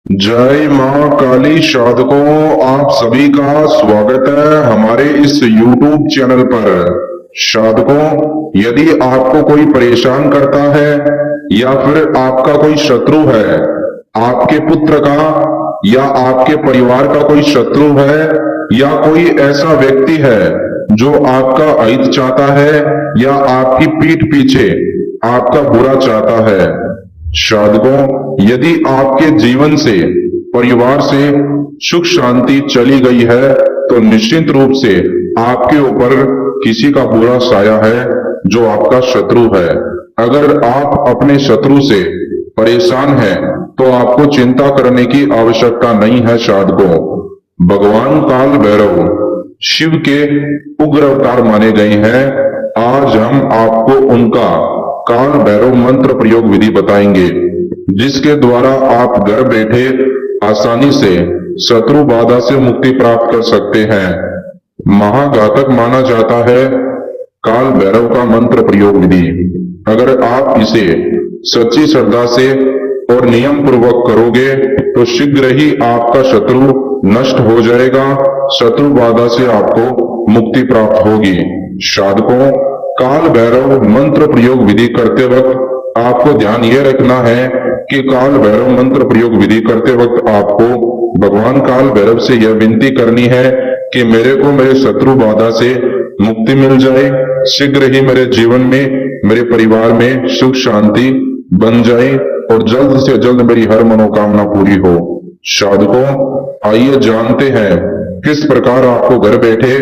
जय मां काली साधकों, आप सभी का स्वागत है हमारे इस YouTube चैनल पर। साधकों, यदि आपको कोई परेशान करता है या फिर आपका कोई शत्रु है, आपके पुत्र का या आपके परिवार का कोई शत्रु है या कोई ऐसा व्यक्ति है जो आपका अहित चाहता है या आपकी पीठ पीछे आपका बुरा चाहता है, साधकों, यदि आपके जीवन से परिवार से सुख शांति चली गई है तो निश्चित रूप से आपके ऊपर किसी का बुरा साया है जो आपका शत्रु है। अगर आप अपने शत्रु से परेशान हैं तो आपको चिंता करने की आवश्यकता नहीं है। साधकों, भगवान काल भैरव शिव के उग्र अवतार माने गए हैं। आज हम आपको उनका काल भैरव मंत्र प्रयोग विधि बताएंगे, जिसके द्वारा आप घर बैठे आसानी से शत्रु बाधा से मुक्ति प्राप्त कर सकते हैं। महाघातक माना जाता है काल भैरव का मंत्र प्रयोग विधि। अगर आप इसे सच्ची श्रद्धा से और नियम पूर्वक करोगे तो शीघ्र ही आपका शत्रु नष्ट हो जाएगा, शत्रु बाधा से आपको मुक्ति प्राप्त होगी। साधकों, काल भैरव मंत्र प्रयोग विधि करते वक्त आपको ध्यान यह रखना है कि काल भैरव मंत्र प्रयोग विधि करते वक्त आपको भगवान काल भैरव से यह विनती करनी है कि मेरे को मेरे शत्रु बाधा से मुक्ति मिल जाए, शीघ्र ही मेरे जीवन में मेरे परिवार में सुख शांति बन जाए और जल्द से जल्द मेरी हर मनोकामना पूरी हो। साधकों, आइए जानते हैं किस प्रकार आपको घर बैठे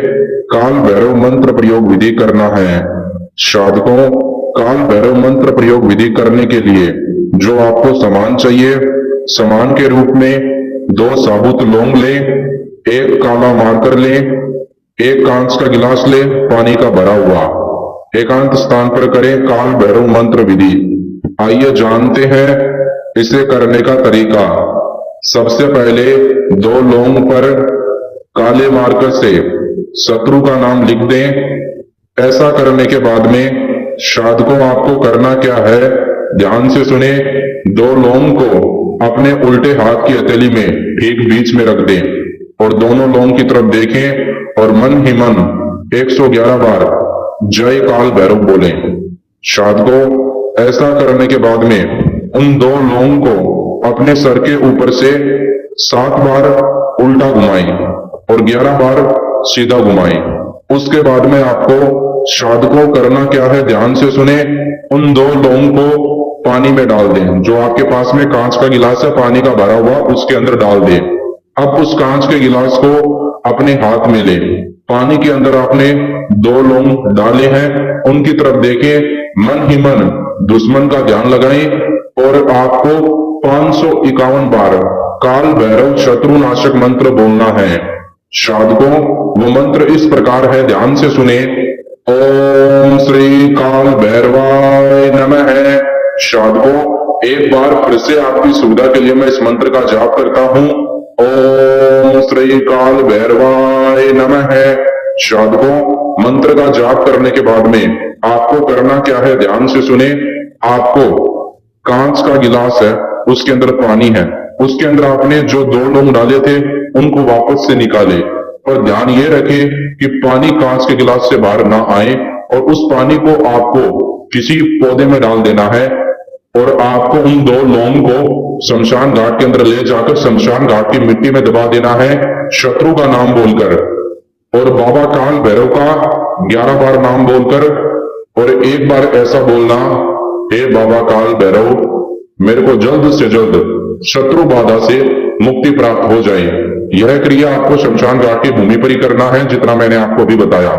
काल भैरव मंत्र प्रयोग विधि करना है। साधकों, काल भैरव मंत्र प्रयोग विधि करने के लिए जो आपको सामान चाहिए, सामान के रूप में 2 साबुत लौंग लें, 1 काला मार्कर लें, 1 कांच का गिलास लें पानी का भरा हुआ। एकांत स्थान पर करें काल भैरव मंत्र विधि। आइए जानते हैं इसे करने का तरीका। सबसे पहले 2 लौंग पर काले मार्कर से शत्रु का नाम लिख दें। ऐसा करने के बाद में साधकों आपको करना क्या है, ध्यान से सुने। 2 लौंग को अपने उल्टे हाथ की हथेली में ठीक बीच में रख दें और दोनों लौंग की तरफ देखें और मन ही मन 111 बार जय काल भैरव बोलें। साधकों, ऐसा करने के बाद में उन 2 लौंग को अपने सर के ऊपर से 7 बार उल्टा घुमाएं और 11 बार सीधा घुमाएं। उसके बाद में आपको साधकों करना क्या है, ध्यान से सुने। उन 2 लौंग को पानी में डाल दें। जो आपके पास में कांच का गिलास है पानी का भरा हुआ, उसके अंदर डाल दें। अब उस कांच के गिलास को अपने हाथ में ले, पानी के अंदर आपने 2 लौंग डाले हैं, उनकी तरफ देखें, मन ही मन दुश्मन का ध्यान लगाएं और आपको 551 बार काल भैरव शत्रुनाशक मंत्र बोलना है। साधकों, वो मंत्र इस प्रकार है, ध्यान से सुने। ओम श्री काल भैरवाय नमः। साधकों, एक बार फिर से आपकी सुविधा के लिए मैं इस मंत्र का जाप करता हूं। ओम श्री काल भैरवाय नमः। साधकों, मंत्र का जाप करने के बाद में आपको करना क्या है, ध्यान से सुने। आपको कांच का गिलास है, उसके अंदर पानी है, उसके अंदर आपने जो 2 लौंग डाले थे उनको वापस से निकाले, पर ध्यान ये रखें कि पानी कांच के गिलास से बाहर ना आए और उस पानी को आपको किसी पौधे में डाल देना है और आपको उन 2 लौंग को शमशान घाट के अंदर ले जाकर शमशान घाट की मिट्टी में दबा देना है, शत्रु का नाम बोलकर और बाबा काल भैरव का 11 बार नाम बोलकर, और एक बार ऐसा बोलना, हे बाबा काल भैरव, मेरे को जल्द से जल्द शत्रु बाधा से मुक्ति प्राप्त हो जाए। यह क्रिया आपको शमशान घाट की भूमि पर ही करना है, जितना मैंने आपको अभी बताया।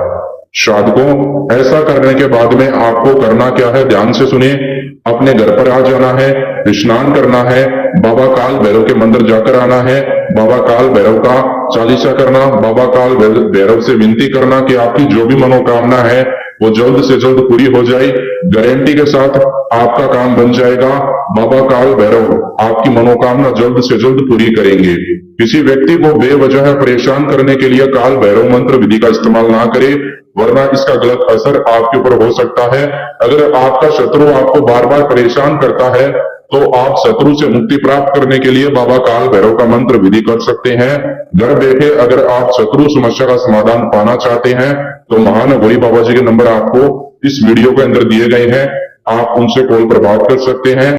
साधकों, ऐसा करने के बाद में आपको करना क्या है, ध्यान से सुनिए। अपने घर पर आ जाना है, स्नान करना है, बाबा काल भैरव के मंदिर जाकर आना है, बाबा काल भैरव का चालीसा करना, बाबा काल भैरव से विनती करना कि आपकी जो भी मनोकामना है वो जल्द से जल्द पूरी हो जाए। गारंटी के साथ आपका काम बन जाएगा। बाबा काल भैरव आपकी मनोकामना जल्द से जल्द पूरी करेंगे। किसी व्यक्ति को बेवजह परेशान करने के लिए काल भैरव मंत्र विधि का इस्तेमाल ना करें, वरना इसका गलत असर आपके ऊपर हो सकता है। अगर आपका शत्रु आपको बार बार परेशान करता है तो आप शत्रु से मुक्ति प्राप्त करने के लिए बाबा काल भैरव का मंत्र विधि कर सकते हैं। घर बैठे अगर आप शत्रु समस्या का समाधान पाना चाहते हैं तो महानगोरी बाबा जी के नंबर आपको इस वीडियो के अंदर दिए गए हैं, आप उनसे कॉल पर बात कर सकते हैं।